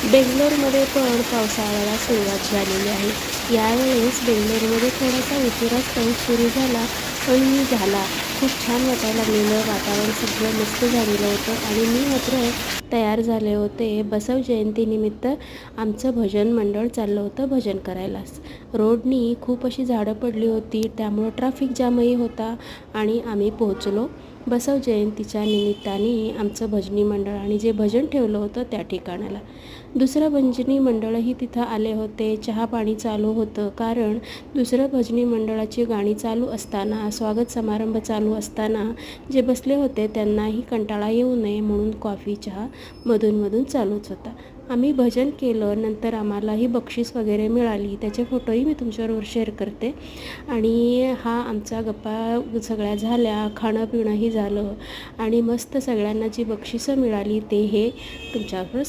बेंगलोरमध्ये पण पावसाळ्याला सुरुवात झालेली आहे. यावेळेस बेंगलोरमध्ये थोडासा उशिराच पाऊस सुरू झाला, पण झाला. खूप छान वाटायला लागलेलं, वातावरण सगळं मस्त झालेलं होतं आणि मी मात्र तयार झाले होते. बसव जयंतीनिमित्त आमचं भजन मंडळ चाललं होतं भजन करायलाच. रोडनी खूप अशी झाडं पडली होती, त्यामुळं ट्रॅफिक जामही होता आणि आम्ही पोहोचलो बसव जयंतीच्या निमित्ताने आमचं भजनी मंडळ आणि जे भजन ठेवलं होतं त्या ठिकाणाला. दुसरं भजनी मंडळही तिथं आले होते. चहा पाणी चालू होतं, कारण दुसरं भजनी मंडळाची गाणी चालू असताना, स्वागत समारंभ चालू असताना जे बसले होते त्यांनाही कंटाळा येऊ नये म्हणून कॉफी चहा मधूनमधून चालूच होता. आम्ही भजन केलं, नंतर आम्हालाही बक्षीस वगैरे मिळाली. त्याचे फोटोही मी तुमच्याबरोबर शेअर करते. आणि हा आमचा गप्पा सगळ्या झाल्या, खाणं पिणंही झालं आणि मस्त सगळ्यांना जी बक्षिसं मिळाली ते हे तुमच्याबरोबर